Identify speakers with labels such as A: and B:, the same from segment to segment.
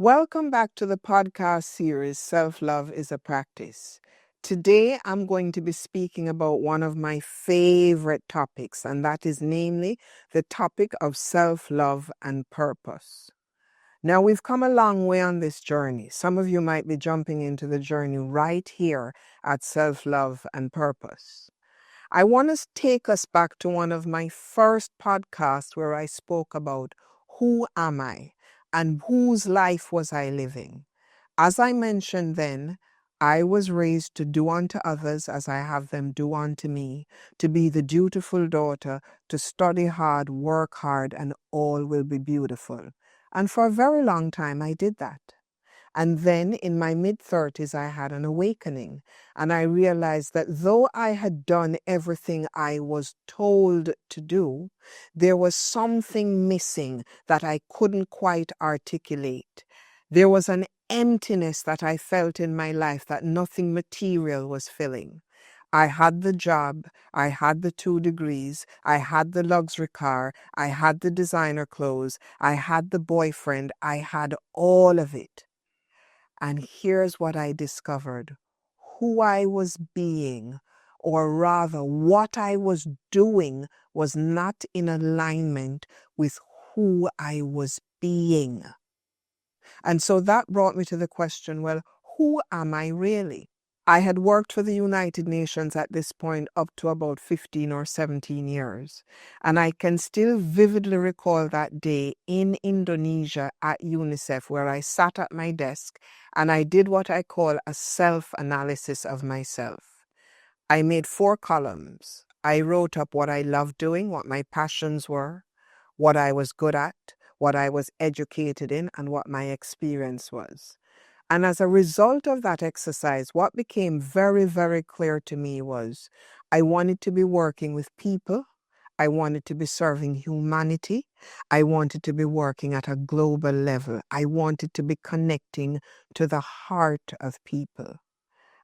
A: Welcome back to the podcast series, Self-Love is a Practice. Today, I'm going to be speaking about one of my favorite topics, and that is namely the topic of self-love and purpose. Now, we've come a long way on this journey. Some of you might be jumping into the journey right here at self-love and purpose. I want to take us back to one of my first podcasts where I spoke about who am I and whose life was I living. As I mentioned then, I was raised to do unto others as I have them do unto me, to be the dutiful daughter, to study hard, work hard, and all will be beautiful. And for a very long time, I did that. And then in my mid-30s, I had an awakening, and I realized that though I had done everything I was told to do, there was something missing that I couldn't quite articulate. There was an emptiness that I felt in my life that nothing material was filling. I had the job, I had the 2 degrees, I had the luxury car, I had the designer clothes, I had the boyfriend, I had all of it. And here's what I discovered. Who I was being, or rather what I was doing, was not in alignment with who I was being. And so that brought me to the question, well, who am I really? I had worked for the United Nations at this point up to about 15 or 17 years. And I can still vividly recall that day in Indonesia at UNICEF where I sat at my desk and I did what I call a self-analysis of myself. I made 4 columns. I wrote up what I loved doing, what my passions were, what I was good at, what I was educated in, and what my experience was. And as a result of that exercise, what became very, very clear to me was I wanted to be working with people. I wanted to be serving humanity. I wanted to be working at a global level. I wanted to be connecting to the heart of people.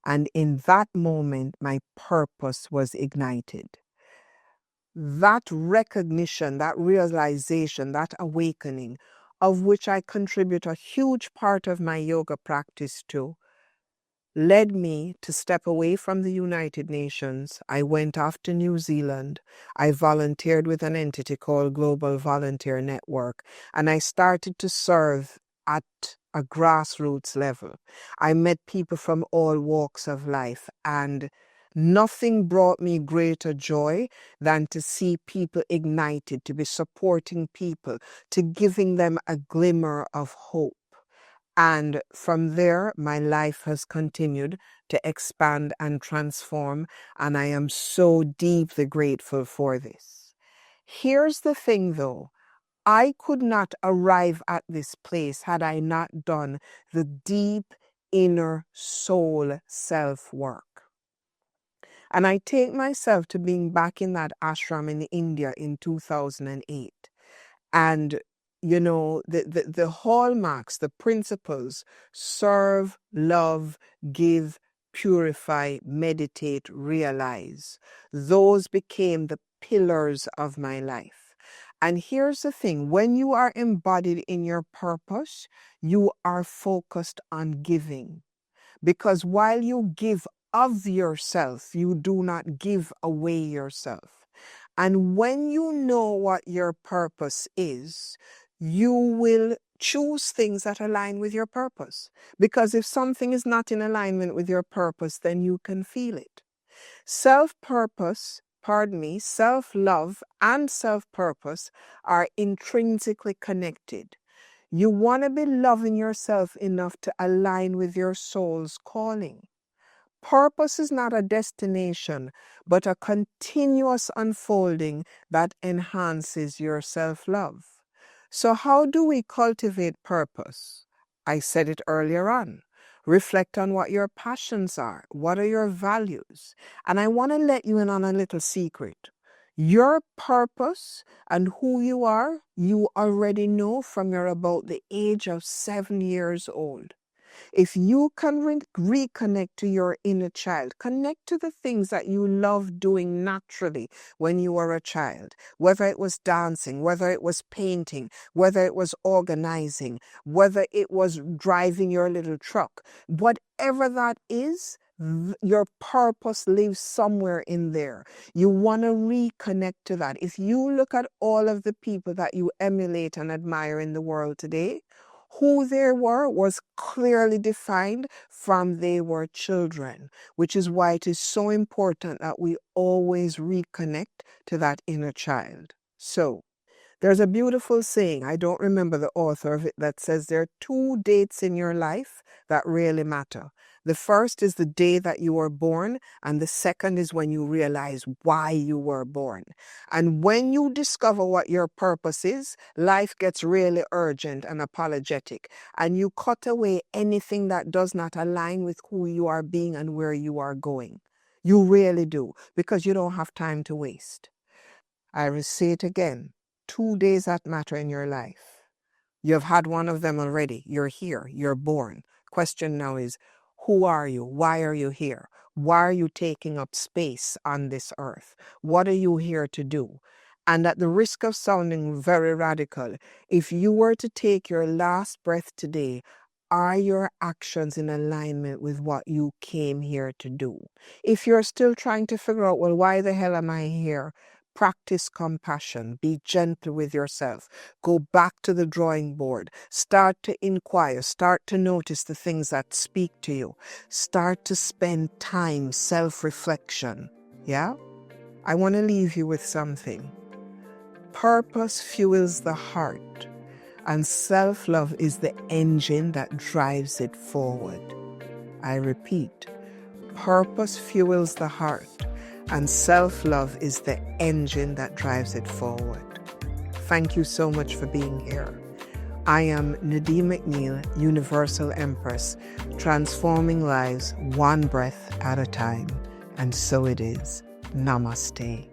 A: And in that moment, my purpose was ignited. That recognition, that realization, that awakening, of which I contribute a huge part of my yoga practice to, led me to step away from the United Nations. I went off to New Zealand. I volunteered with an entity called Global Volunteer Network, and I started to serve at a grassroots level. I met people from all walks of life, and nothing brought me greater joy than to see people ignited, to be supporting people, to giving them a glimmer of hope. And from there, my life has continued to expand and transform, and I am so deeply grateful for this. Here's the thing though, I could not arrive at this place had I not done the deep inner soul self-work. And I take myself to being back in that ashram in India in 2008. And, you know, the hallmarks, the principles, serve, love, give, purify, meditate, realize. Those became the pillars of my life. And here's the thing, when you are embodied in your purpose, you are focused on giving. Because while you give of yourself, you do not give away yourself. And when you know what your purpose is, you will choose things that align with your purpose. Because if something is not in alignment with your purpose, then you can feel it. Self-love and self-purpose are intrinsically connected. You want to be loving yourself enough to align with your soul's calling. Purpose is not a destination, but a continuous unfolding that enhances your self-love. So how do we cultivate purpose? I said it earlier on. Reflect on what your passions are. What are your values? And I want to let you in on a little secret. Your purpose and who you are, you already know from you're about the age of 7 years old. If you can reconnect to your inner child, connect to the things that you love doing naturally when you were a child, whether it was dancing, whether it was painting, whether it was organizing, whether it was driving your little truck, whatever that is, your purpose lives somewhere in there. You want to reconnect to that. If you look at all of the people that you emulate and admire in the world today, who they were was clearly defined from they were children, which is why it is so important that we always reconnect to that inner child. So, there's a beautiful saying, I don't remember the author of it, that says there are 2 dates in your life that really matter. The first is the day that you were born, and the second is when you realize why you were born. And when you discover what your purpose is, life gets really urgent and apologetic, and you cut away anything that does not align with who you are being and where you are going. You really do, because you don't have time to waste. I will say it again. 2 days that matter in your life. You've had one of them already. You're here. You're born. Question now is, who are you? Why are you here? Why are you taking up space on this earth? What are you here to do? And at the risk of sounding very radical, if you were to take your last breath today, are your actions in alignment with what you came here to do? If you're still trying to figure out, well, why the hell am I here? Practice compassion. Be gentle with yourself. Go back to the drawing board. Start to inquire. Start to notice the things that speak to you. Start to spend time, self-reflection. Yeah? I want to leave you with something. Purpose fuels the heart, and self-love is the engine that drives it forward. I repeat, purpose fuels the heart, and self-love is the engine that drives it forward. Thank you so much for being here. I am Nadine McNeil, Universal Empress, transforming lives one breath at a time. And so it is. Namaste.